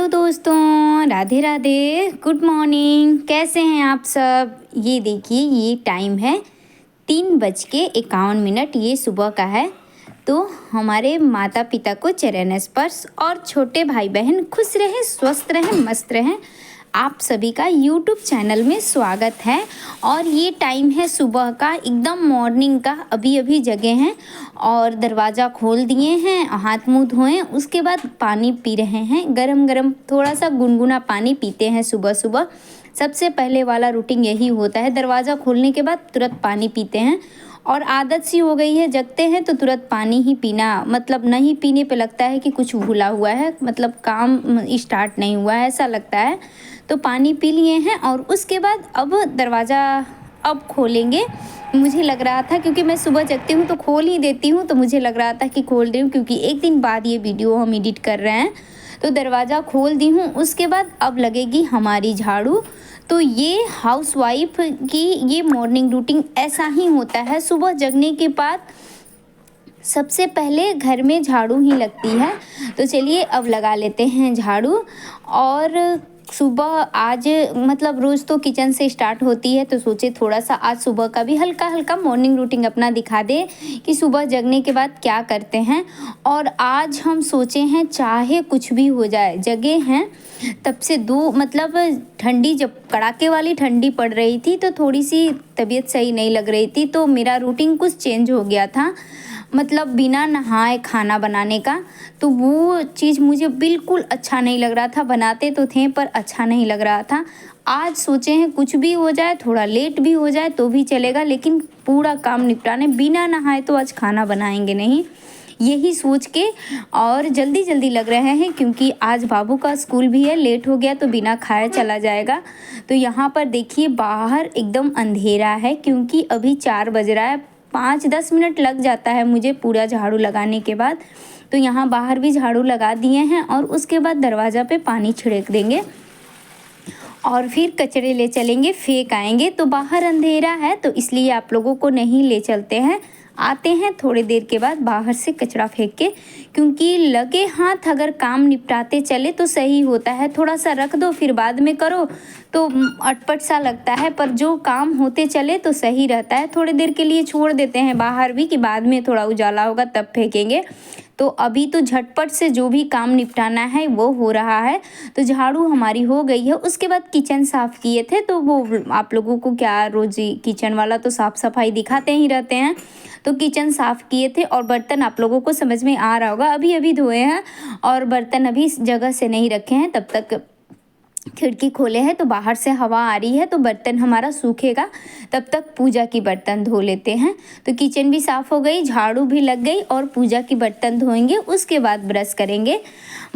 दोस्तों, Radhe Radhe, good morning. कैसे हैं आप सब? ये देखिए, ये टाइम है 3:51। ये सुबह का है। तो हमारे माता पिता को चरण स्पर्श और छोटे भाई बहन खुश रहें, स्वस्थ रहें, मस्त रहें। आप सभी का यूट्यूब चैनल में स्वागत है। और ये टाइम है सुबह का, एकदम मॉर्निंग का। अभी अभी जगे हैं और दरवाज़ा खोल दिए हैं, हाथ मुँह धोएं, उसके बाद पानी पी रहे हैं। गरम गरम थोड़ा सा गुनगुना पानी पीते हैं सुबह सुबह। सबसे पहले वाला रूटीन यही होता है, दरवाज़ा खोलने के बाद तुरंत पानी पीते हैं। और आदत सी हो गई है, जगते हैं तो तुरंत पानी ही पीना, मतलब नहीं पीने पे लगता है कि कुछ भूला हुआ है, मतलब काम स्टार्ट नहीं हुआ है, ऐसा लगता है। तो पानी पी लिए हैं और उसके बाद अब दरवाज़ा अब खोलेंगे। मुझे लग रहा था, क्योंकि मैं सुबह जगती हूँ तो खोल ही देती हूँ, तो मुझे लग रहा था कि खोल रही हूँ, क्योंकि एक दिन बाद ये वीडियो हम एडिट कर रहे हैं। तो दरवाज़ा खोल दी हूँ, उसके बाद अब लगेगी हमारी झाड़ू। तो ये हाउसवाइफ की ये मॉर्निंग रूटीन ऐसा ही होता है। सुबह जगने के बाद सबसे पहले घर में झाड़ू ही लगती है। तो चलिए अब लगा लेते हैं झाड़ू। और सुबह आज मतलब रोज़ तो किचन से स्टार्ट होती है, तो सोचे थोड़ा सा आज सुबह का भी हल्का हल्का मॉर्निंग रूटीन अपना दिखा दे कि सुबह जगने के बाद क्या करते हैं। और आज हम सोचे हैं, चाहे कुछ भी हो जाए, जगे हैं तब से मतलब ठंडी, जब कड़ाके वाली ठंडी पड़ रही थी तो थोड़ी सी तबीयत सही नहीं लग रही थी, तो मेरा रूटीन कुछ चेंज हो गया था, मतलब बिना नहाए खाना बनाने का। तो वो चीज़ मुझे बिल्कुल अच्छा नहीं लग रहा था। बनाते तो थे पर अच्छा नहीं लग रहा था। आज सोचे हैं कुछ भी हो जाए, थोड़ा लेट भी हो जाए तो भी चलेगा, लेकिन पूरा काम निपटाने, बिना नहाए तो आज खाना बनाएंगे नहीं, यही सोच के। और जल्दी जल्दी लग रहे हैं, क्योंकि आज बाबू का स्कूल भी है, लेट हो गया तो बिना खाए चला जाएगा। तो यहाँ पर देखिए, बाहर एकदम अंधेरा है, क्योंकि अभी 4 बज रहा है। 5-10 मिनट लग जाता है मुझे पूरा झाड़ू लगाने के बाद। तो यहाँ बाहर भी झाड़ू लगा दिए हैं और उसके बाद दरवाज़ा पे पानी छिड़क देंगे और फिर कचरे ले चलेंगे, फेंक आएंगे। तो बाहर अंधेरा है तो इसलिए आप लोगों को नहीं ले चलते हैं, आते हैं थोड़ी देर के बाद बाहर से कचरा फेंक के, क्योंकि लगे हाथ अगर काम निपटाते चले तो सही होता है। थोड़ा सा रख दो फिर बाद में करो तो अटपट सा लगता है, पर जो काम होते चले तो सही रहता है। थोड़ी देर के लिए छोड़ देते हैं बाहर भी, कि बाद में थोड़ा उजाला होगा तब फेंकेंगे। तो अभी तो झटपट से जो भी काम निपटाना है वो हो रहा है। तो झाड़ू हमारी हो गई है। उसके बाद किचन साफ़ किए थे, तो वो आप लोगों को क्या, रोज़ किचन वाला तो साफ़ सफाई दिखाते ही रहते हैं। तो किचन साफ़ किए थे और बर्तन आप लोगों को समझ में आ रहा होगा, अभी अभी धोए हैं और बर्तन अभी इस जगह से नहीं रखे हैं। तब तक खिड़की खोले हैं तो बाहर से हवा आ रही है, तो बर्तन हमारा सूखेगा, तब तक पूजा की बर्तन धो लेते हैं। तो किचन भी साफ़ हो गई, झाड़ू भी लग गई और पूजा की बर्तन धोएंगे, उसके बाद ब्रश करेंगे।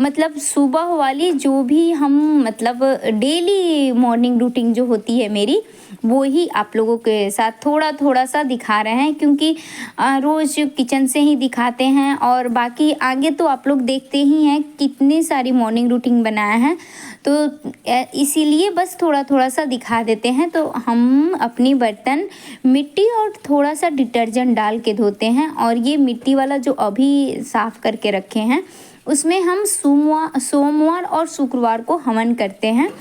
मतलब सुबह वाली जो भी हम, मतलब डेली मॉर्निंग रूटीन जो होती है मेरी, वो ही आप लोगों के साथ थोड़ा थोड़ा सा दिखा रहे हैं, क्योंकि रोज़ किचन से ही दिखाते हैं और बाकी आगे तो आप लोग देखते ही हैं कितनी सारी मॉर्निंग रूटीन बनाया है। तो इसीलिए बस थोड़ा थोड़ा सा दिखा देते हैं। तो हम अपनी बर्तन मिट्टी और थोड़ा सा डिटर्जेंट डाल के धोते हैं, और ये मिट्टी वाला जो अभी साफ़ करके रखे हैं उसमें हम सोमवार और शुक्रवार को हवन करते हैं।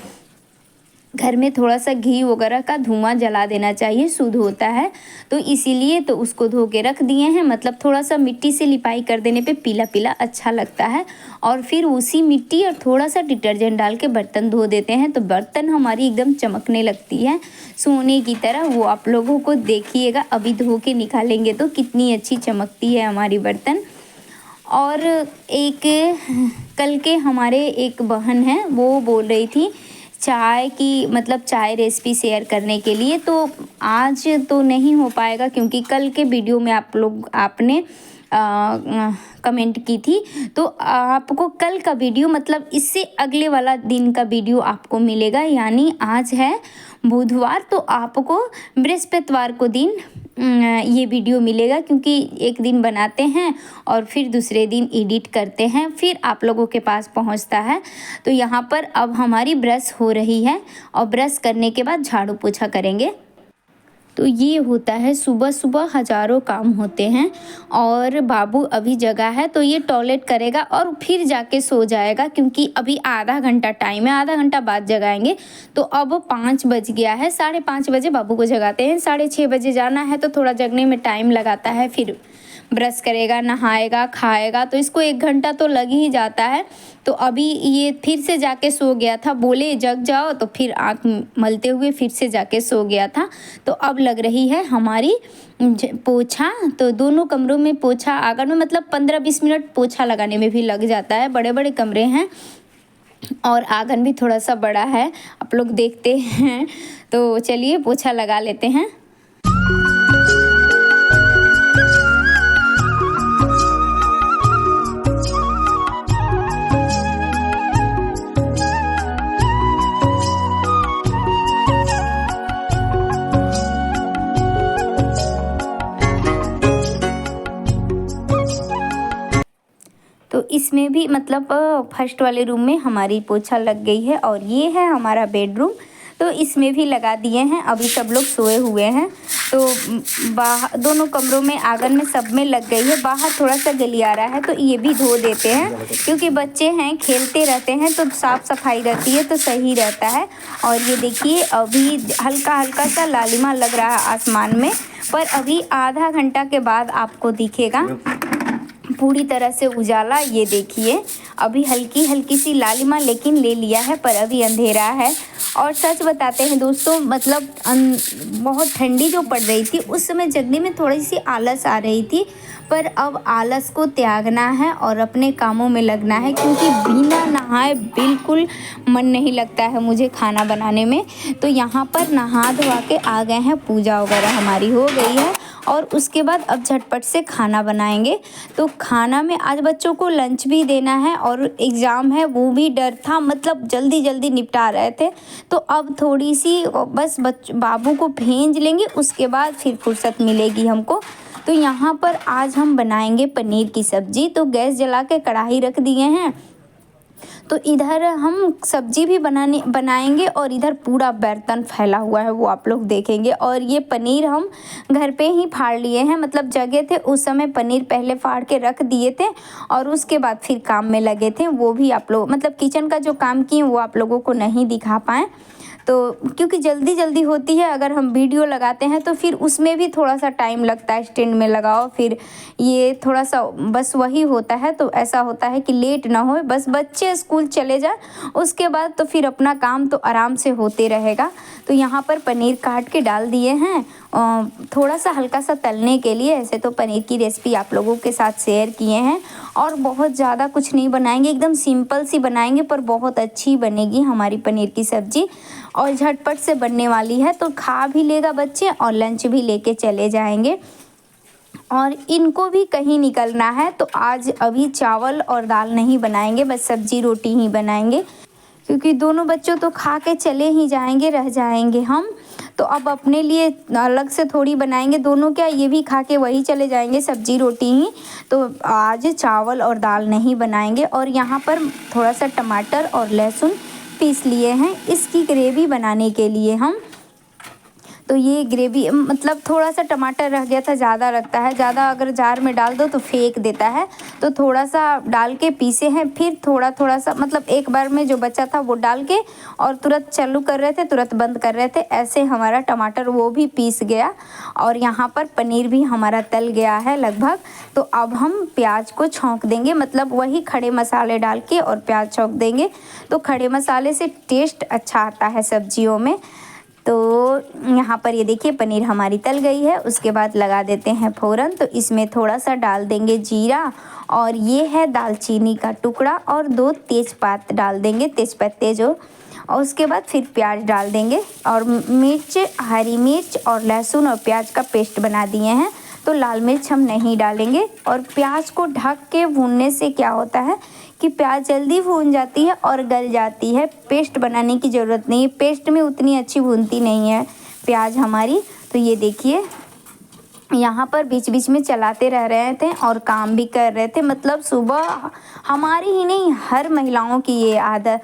घर में थोड़ा सा घी वगैरह का धुआं जला देना चाहिए, शुद्ध होता है, तो इसीलिए तो उसको धो के रख दिए हैं। मतलब थोड़ा सा मिट्टी से लिपाई कर देने पे पीला पीला अच्छा लगता है, और फिर उसी मिट्टी और थोड़ा सा डिटर्जेंट डाल के बर्तन धो देते हैं, तो बर्तन हमारी एकदम चमकने लगती है सोने की तरह। वो आप लोगों को देखिएगा, अभी धो के निकालेंगे तो कितनी अच्छी चमकती है हमारी बर्तन। और एक कल के हमारे एक बहन है, वो बोल रही थी चाय की, मतलब चाय रेसिपी शेयर करने के लिए। तो आज तो नहीं हो पाएगा, क्योंकि कल के वीडियो में आपने कमेंट की थी, तो आपको कल का वीडियो, मतलब इससे अगले वाला दिन का वीडियो आपको मिलेगा। यानी आज है बुधवार, तो आपको बृहस्पतिवार को दिन ये वीडियो मिलेगा, क्योंकि एक दिन बनाते हैं और फिर दूसरे दिन एडिट करते हैं, फिर आप लोगों के पास पहुंचता है। तो यहाँ पर अब हमारी ब्रश हो रही है और ब्रश करने के बाद झाड़ू पोछा करेंगे। तो ये होता है सुबह सुबह हज़ारों काम होते हैं। और बाबू अभी जगा है तो ये टॉयलेट करेगा और फिर जाके सो जाएगा, क्योंकि अभी आधा घंटा टाइम है, आधा घंटा बाद जगाएंगे। तो अब 5 बज गया है, 5:30 बजे बाबू को जगाते हैं। 6:30 बजे जाना है तो थोड़ा जगने में टाइम लगाता है, फिर ब्रश करेगा, नहाएगा, खाएगा, तो इसको 1 घंटा तो लग ही जाता है। तो अभी ये फिर से जाके सो गया था, बोले जग जाओ, तो फिर आँख मलते हुए फिर से जाके सो गया था। तो अब लग रही है हमारी पोछा। तो दोनों कमरों में पोछा, आंगन में मतलब 15-20 मिनट पोछा लगाने में भी लग जाता है। बड़े बड़े कमरे हैं और आंगन भी थोड़ा सा बड़ा है, आप लोग देखते हैं। तो चलिए पोछा लगा लेते हैं। तो इसमें भी मतलब फर्स्ट वाले रूम में हमारी पोछा लग गई है। और ये है हमारा बेडरूम, तो इसमें भी लगा दिए हैं। अभी सब लोग सोए हुए हैं, तो बाहर दोनों कमरों में, आंगन में, सब में लग गई है। बाहर थोड़ा सा गलिया रहा है तो ये भी धो देते हैं, क्योंकि बच्चे हैं, खेलते रहते हैं, तो साफ़ सफाई रहती है तो सही रहता है। और ये देखिए अभी हल्का हल्का सा लालिमा लग रहा है आसमान में, पर अभी आधा घंटा के बाद आपको दिखेगा पूरी तरह से उजाला। ये देखिए अभी हल्की हल्की सी लालिमा लेकिन ले लिया है, पर अभी अंधेरा है। और सच बताते हैं दोस्तों, मतलब बहुत ठंडी जो पड़ रही थी उस समय जगने में थोड़ी सी आलस आ रही थी, पर अब आलस को त्यागना है और अपने कामों में लगना है, क्योंकि बिना नहाए बिल्कुल मन नहीं लगता है मुझे खाना बनाने में। तो यहाँ पर नहा धोवा के आ गए हैं, पूजा वगैरह हमारी हो गई है और उसके बाद अब झटपट से खाना बनाएंगे। तो खाना में आज बच्चों को लंच भी देना है और एग्ज़ाम है, वो भी डर था, मतलब जल्दी जल्दी निपटा रहे थे। तो अब थोड़ी सी बस बाबू को भेज लेंगे, उसके बाद फिर फुर्सत मिलेगी हमको। तो यहाँ पर आज हम बनाएंगे पनीर की सब्ज़ी। तो गैस जला के कढ़ाई रख दिए हैं, तो इधर हम सब्जी भी बनाएंगे और इधर पूरा बर्तन फैला हुआ है वो आप लोग देखेंगे। और ये पनीर हम घर पे ही फाड़ लिए हैं, मतलब जगह थे उस समय पनीर पहले फाड़ के रख दिए थे और उसके बाद फिर काम में लगे थे। वो भी आप लोग मतलब किचन का जो काम किए वो आप लोगों को नहीं दिखा पाए, तो क्योंकि जल्दी जल्दी होती है। अगर हम वीडियो लगाते हैं तो फिर उसमें भी थोड़ा सा टाइम लगता है, स्टैंड में लगाओ, फिर ये थोड़ा सा बस वही होता है। तो ऐसा होता है कि लेट ना हो, बस बच्चे स्कूल चले जाए उसके बाद तो फिर अपना काम तो आराम से होते रहेगा। तो यहाँ पर पनीर काट के डाल दिए हैं, थोड़ा सा हल्का सा तलने के लिए। ऐसे तो पनीर की रेसिपी आप लोगों के साथ शेयर किए हैं और बहुत ज़्यादा कुछ नहीं बनाएंगे, एकदम सिंपल सी बनाएंगे, पर बहुत अच्छी बनेगी हमारी पनीर की सब्ज़ी और झटपट से बनने वाली है। तो खा भी लेगा बच्चे और लंच भी लेके चले जाएंगे। और इनको भी कहीं निकलना है, तो आज अभी चावल और दाल नहीं बनाएंगे, बस सब्जी रोटी ही बनाएंगे, क्योंकि दोनों बच्चों तो खा के चले ही जाएंगे, रह जाएंगे हम। तो अब अपने लिए अलग से थोड़ी बनाएंगे, दोनों क्या ये भी खा के वही चले जाएंगे, सब्जी रोटी ही। तो आज चावल और दाल नहीं बनाएंगे। और यहाँ पर थोड़ा सा टमाटर और लहसुन पीस लिए हैं इसकी ग्रेवी बनाने के लिए हम। तो ये ग्रेवी मतलब थोड़ा सा टमाटर रह गया था, ज़्यादा रखता है, ज़्यादा अगर जार में डाल दो तो फेंक देता है, तो थोड़ा सा डाल के पीसे हैं। फिर थोड़ा थोड़ा सा मतलब एक बार में जो बचा था वो डाल के और तुरंत चालू कर रहे थे, तुरंत बंद कर रहे थे, ऐसे हमारा टमाटर वो भी पीस गया। और यहाँ पर पनीर भी हमारा तल गया है लगभग। तो अब हम प्याज को छौंक देंगे, मतलब वही खड़े मसाले डाल के और प्याज छौंक देंगे। तो खड़े मसाले से टेस्ट अच्छा आता है सब्जियों में। तो यहाँ पर ये देखिए पनीर हमारी तल गई है। उसके बाद लगा देते हैं फ़ौरन। तो इसमें थोड़ा सा डाल देंगे जीरा और ये है दालचीनी का टुकड़ा और 2 तेज़पात डाल देंगे, तेज़पत्ते जो। और उसके बाद फिर प्याज डाल देंगे और मिर्च, हरी मिर्च और लहसुन और प्याज का पेस्ट बना दिए हैं, तो लाल मिर्च हम नहीं डालेंगे। और प्याज को ढक के भूनने से क्या होता है कि प्याज जल्दी भून जाती है और गल जाती है, पेस्ट बनाने की ज़रूरत नहीं है, पेस्ट में उतनी अच्छी भूनती नहीं है प्याज हमारी। तो ये देखिए यहाँ पर बीच बीच में चलाते रह रहे थे और काम भी कर रहे थे। मतलब सुबह हमारी ही नहीं, हर महिलाओं की ये आदत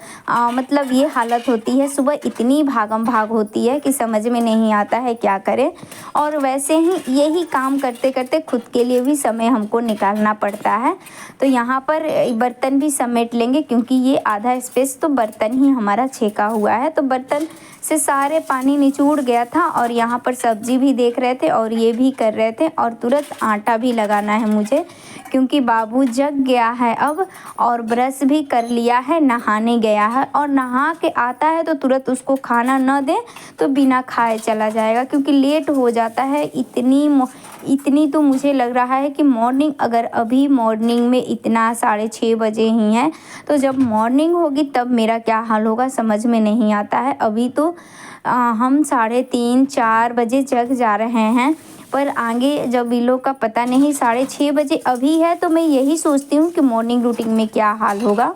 मतलब ये हालत होती है। सुबह इतनी भागम भाग होती है कि समझ में नहीं आता है क्या करें। और वैसे ही यही काम करते करते खुद के लिए भी समय हमको निकालना पड़ता है। तो यहाँ पर बर्तन भी समेट लेंगे, क्योंकि ये आधा स्पेस तो बर्तन ही हमारा छेका हुआ है। तो बर्तन से सारे पानी निचोड़ गया था और यहाँ पर सब्जी भी देख रहे थे और ये भी कर रहे थे। और तुरंत आटा भी लगाना है मुझे, क्योंकि बाबू जग गया है अब, और ब्रश भी कर लिया है, नहाने गया है। और नहा के आता है तो तुरंत उसको खाना न दें तो बिना खाए चला जाएगा, क्योंकि लेट हो जाता है। इतनी तो मुझे लग रहा है कि मॉर्निंग, अगर अभी मॉर्निंग में इतना 6:30 बजे ही है, तो जब मॉर्निंग होगी तब मेरा क्या हाल होगा समझ में नहीं आता है। अभी तो हम 3:30-4 बजे जग जा रहे हैं, पर आगे जब इन लोग का पता नहीं। 6:30 बजे अभी है, तो मैं यही सोचती हूँ कि मॉर्निंग रूटीन में क्या हाल होगा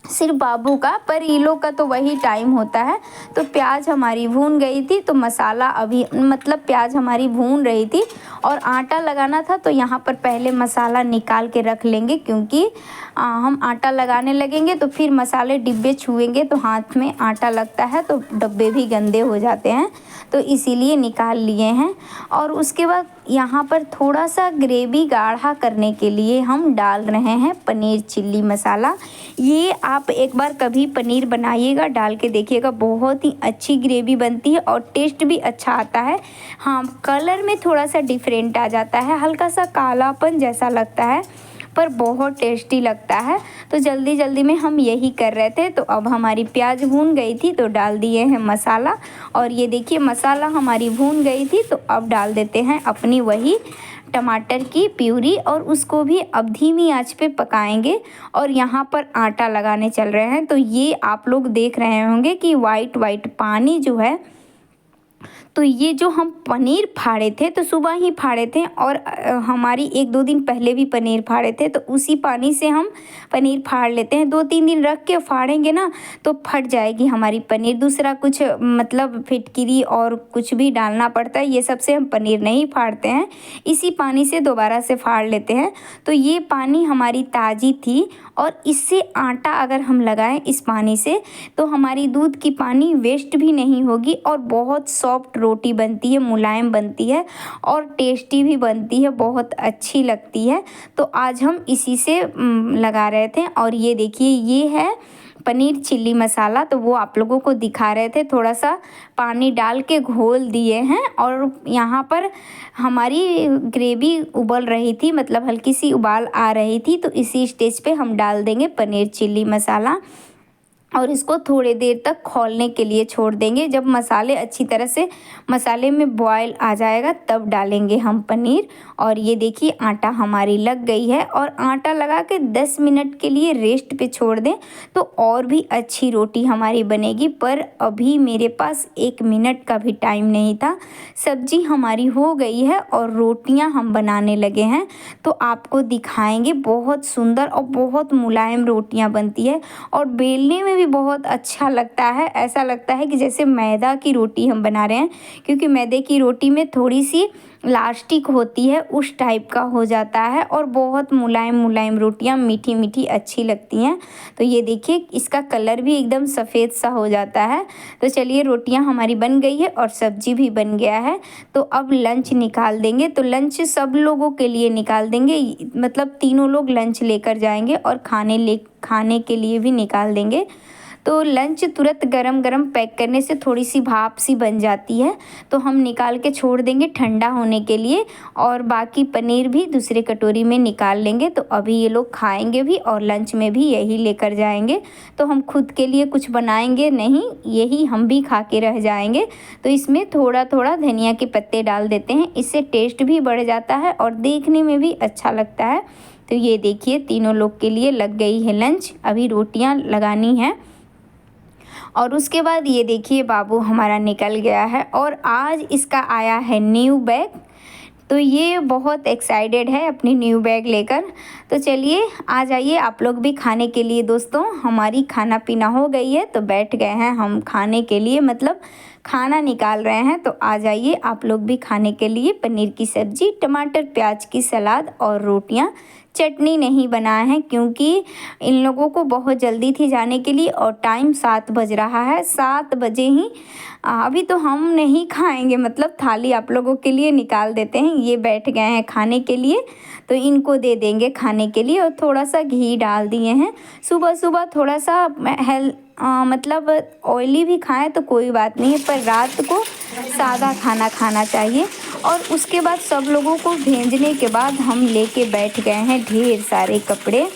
सिर्फ बाबू का, पर ये लोग का तो वही टाइम होता है। तो प्याज हमारी भून गई थी, तो मसाला अभी मतलब प्याज हमारी भून रही थी और आटा लगाना था। तो यहाँ पर पहले मसाला निकाल के रख लेंगे, क्योंकि हम आटा लगाने लगेंगे तो फिर मसाले डिब्बे छुएंगे तो हाथ में आटा लगता है, तो डब्बे भी गंदे हो जाते हैं। तो इसीलिए निकाल लिए हैं। और उसके बाद यहाँ पर थोड़ा सा ग्रेवी गाढ़ा करने के लिए हम डाल रहे हैं पनीर चिल्ली मसाला। ये आप एक बार कभी पनीर बनाइएगा, डाल के देखिएगा, बहुत ही अच्छी ग्रेवी बनती है और टेस्ट भी अच्छा आता है। हाँ, कलर में थोड़ा सा डिफरेंट आ जाता है, हल्का सा कालापन जैसा लगता है, पर बहुत टेस्टी लगता है। तो जल्दी जल्दी में हम यही कर रहे थे। तो अब हमारी प्याज भून गई थी तो डाल दिए हैं मसाला। और ये देखिए मसाला हमारी भून गई थी, तो अब डाल देते हैं अपनी वही टमाटर की प्यूरी, और उसको भी अब धीमी आंच पे पकाएंगे। और यहाँ पर आटा लगाने चल रहे हैं। तो ये आप लोग देख रहे होंगे कि वाइट वाइट पानी जो है, तो ये जो हम पनीर फाड़े थे तो सुबह ही फाड़े थे, और हमारी 1-2 दिन पहले भी पनीर फाड़े थे। तो उसी पानी से हम पनीर फाड़ लेते हैं। 2-3 दिन रख के फाड़ेंगे ना तो फट जाएगी हमारी पनीर। दूसरा कुछ मतलब फिटकिरी और कुछ भी डालना पड़ता है, ये सब से हम पनीर नहीं फाड़ते हैं, इसी पानी से दोबारा से फाड़ लेते हैं। तो ये पानी हमारी ताज़ी थी, और इससे आटा अगर हम लगाएं इस पानी से, तो हमारी दूध की पानी वेस्ट भी नहीं होगी और बहुत सॉफ्ट रोटी बनती है, मुलायम बनती है और टेस्टी भी बनती है, बहुत अच्छी लगती है। तो आज हम इसी से लगा रहे थे। और ये देखिए ये है पनीर चिल्ली मसाला, तो वो आप लोगों को दिखा रहे थे। थोड़ा सा पानी डाल के घोल दिए हैं, और यहाँ पर हमारी ग्रेवी उबल रही थी, मतलब हल्की सी उबाल आ रही थी। तो इसी स्टेज पे हम डाल देंगे पनीर चिल्ली मसाला, और इसको थोड़ी देर तक खौलने के लिए छोड़ देंगे। जब मसाले अच्छी तरह से मसाले में बॉयल आ जाएगा तब डालेंगे हम पनीर। और ये देखिए आटा हमारी लग गई है, और आटा लगा के 10 मिनट के लिए रेस्ट पे छोड़ दें तो और भी अच्छी रोटी हमारी बनेगी। पर अभी मेरे पास 1 मिनट का भी टाइम नहीं था। सब्जी हमारी हो गई है और रोटियां हम बनाने लगे हैं, तो आपको दिखाएंगे। बहुत सुंदर और बहुत मुलायम रोटियां बनती है, और बेलने में भी बहुत अच्छा लगता है। ऐसा लगता है कि जैसे मैदा की रोटी हम बना रहे हैं, क्योंकि मैदे की रोटी में थोड़ी सी लास्टिक होती है, उस टाइप का हो जाता है। और बहुत मुलायम मुलायम रोटियां मीठी मीठी अच्छी लगती हैं। तो ये देखिए इसका कलर भी एकदम सफ़ेद सा हो जाता है। तो चलिए रोटियां हमारी बन गई है और सब्जी भी बन गया है। तो अब लंच निकाल देंगे। तो लंच सब लोगों के लिए निकाल देंगे, मतलब तीनों लोग लंच लेकर जाएंगे, और खाने के लिए भी निकाल देंगे। तो लंच तुरंत गरम गरम पैक करने से थोड़ी सी भाप सी बन जाती है, तो हम निकाल के छोड़ देंगे ठंडा होने के लिए। और बाकी पनीर भी दूसरे कटोरी में निकाल लेंगे। तो अभी ये लोग खाएंगे भी और लंच में भी यही लेकर जाएंगे। तो हम खुद के लिए कुछ बनाएंगे नहीं, यही हम भी खा के रह जाएंगे। तो इसमें थोड़ा थोड़ा धनिया के पत्ते डाल देते हैं, इससे टेस्ट भी बढ़ जाता है और देखने में भी अच्छा लगता है। तो ये देखिए तीनों लोग के लिए लग गई है लंच, अभी रोटियां लगानी है। और उसके बाद ये देखिए बाबू हमारा निकल गया है, और आज इसका आया है न्यू बैग। तो ये बहुत एक्साइटेड है अपनी न्यू बैग लेकर। तो चलिए आ जाइए आप लोग भी खाने के लिए। दोस्तों हमारी खाना पीना हो गई है तो बैठ गए हैं हम खाने के लिए, मतलब खाना निकाल रहे हैं। तो आ जाइए आप लोग भी खाने के लिए। पनीर की सब्ज़ी, टमाटर प्याज की सलाद और रोटियां। चटनी नहीं बनाए हैं क्योंकि इन लोगों को बहुत जल्दी थी जाने के लिए और टाइम 7 बज रहा है। 7 बजे ही अभी तो हम नहीं खाएंगे, मतलब थाली आप लोगों के लिए निकाल देते हैं। ये बैठ गए हैं खाने के लिए तो इनको दे देंगे खाने के लिए। और थोड़ा सा घी डाल दिए हैं। सुबह सुबह थोड़ा सा मतलब ऑयली भी खाएं तो कोई बात नहीं है, पर रात को सादा खाना खाना चाहिए। और उसके बाद सब लोगों को भेजने के बाद हम लेके बैठ गए हैं ढेर सारे कपड़े,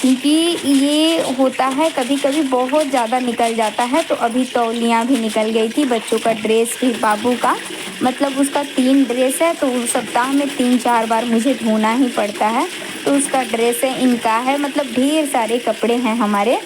क्योंकि ये होता है कभी कभी बहुत ज़्यादा निकल जाता है। तो अभी तौलियाँ भी निकल गई थी, बच्चों का ड्रेस भी, बाबू का मतलब उसका 3 ड्रेस है तो सप्ताह में 3-4 बार मुझे धोना ही पड़ता है। तो उसका ड्रेस है, इनका है, मतलब ढेर सारे कपड़े हैं हमारे।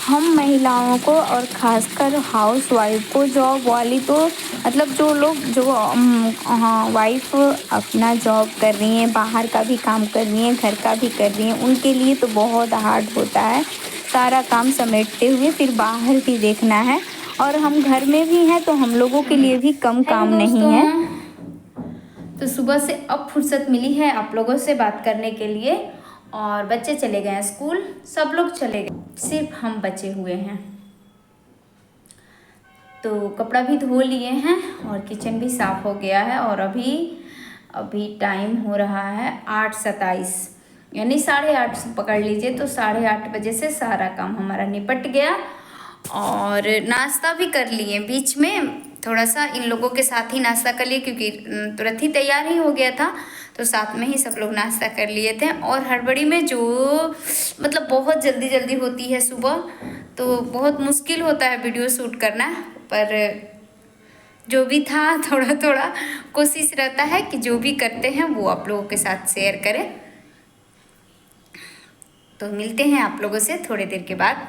हम महिलाओं को और ख़ासकर हाउस वाइफ को, जॉब वाली तो मतलब जो लोग जो वाइफ अपना जॉब कर रही हैं, बाहर का भी काम कर रही हैं, घर का भी कर रही हैं, उनके लिए तो बहुत हार्ड होता है सारा काम समेटते हुए फिर बाहर भी देखना है। और हम घर में भी हैं तो हम लोगों के लिए भी कम काम नहीं है। तो सुबह से अब फुर्सत मिली है आप लोगों से बात करने के लिए। और बच्चे चले गए हैं स्कूल, सब लोग चले गए, सिर्फ हम बचे हुए हैं। तो कपड़ा भी धो लिए हैं और किचन भी साफ़ हो गया है। और अभी टाइम हो रहा है 8:27, यानी 8:30 पकड़ लीजिए। तो 8:30 बजे से सारा काम हमारा निपट गया। और नाश्ता भी कर लिए, बीच में थोड़ा सा इन लोगों के साथ ही नाश्ता कर लिए क्योंकि तुरंत ही तैयार ही हो गया था। तो साथ में ही सब लोग नाश्ता कर लिए थे। और हड़बड़ी में जो मतलब बहुत जल्दी जल्दी होती है सुबह, तो बहुत मुश्किल होता है वीडियो शूट करना। पर जो भी था थोड़ा थोड़ा कोशिश रहता है कि जो भी करते हैं वो आप लोगों के साथ शेयर करें। तो मिलते हैं आप लोगों से थोड़ी देर के बाद।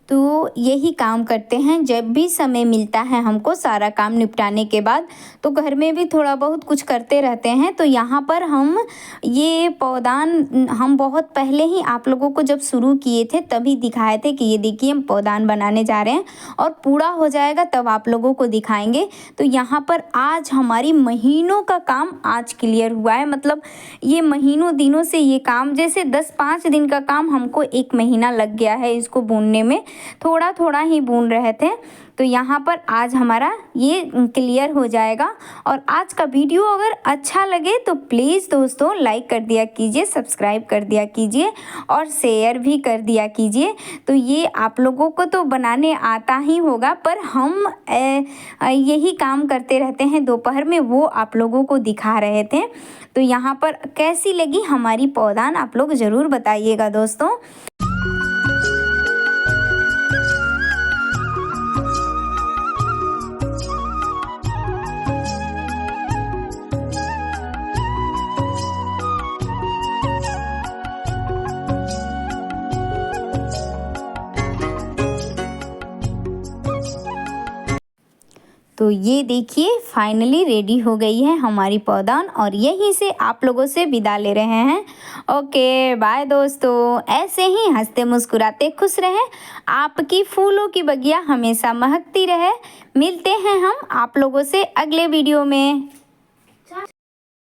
तो यही काम करते हैं जब भी समय मिलता है हमको, सारा काम निपटाने के बाद तो घर में भी थोड़ा बहुत कुछ करते रहते हैं। तो यहाँ पर हम ये पौधान हम बहुत पहले ही आप लोगों को जब शुरू किए थे तभी दिखाए थे कि ये देखिए हम पौधान बनाने जा रहे हैं और पूरा हो जाएगा तब आप लोगों को दिखाएंगे। तो यहाँ पर आज हमारी महीनों का काम आज क्लियर हुआ है, मतलब ये महीनों दिनों से ये काम, जैसे 10-5 दिन का काम हमको 1 महीना लग गया है इसको बुनने में। थोड़ा थोड़ा ही बुन रहे थे। तो यहाँ पर आज हमारा ये क्लियर हो जाएगा। और आज का वीडियो अगर अच्छा लगे तो प्लीज़ दोस्तों लाइक कर दिया कीजिए, सब्सक्राइब कर दिया कीजिए और शेयर भी कर दिया कीजिए। तो ये आप लोगों को तो बनाने आता ही होगा, पर हम यही काम करते रहते हैं दोपहर में, वो आप लोगों को दिखा रहे थे। तो यहाँ पर कैसी लगी हमारी पौधान आप लोग ज़रूर बताइएगा दोस्तों। तो ये देखिए फाइनली रेडी हो गई है हमारी पौधान और यहीं से आप लोगों से विदा ले रहे हैं। ओके बाय दोस्तों, ऐसे ही हंसते मुस्कुराते खुश रहें, आपकी फूलों की बगिया हमेशा महकती रहे। मिलते हैं हम आप लोगों से अगले वीडियो में।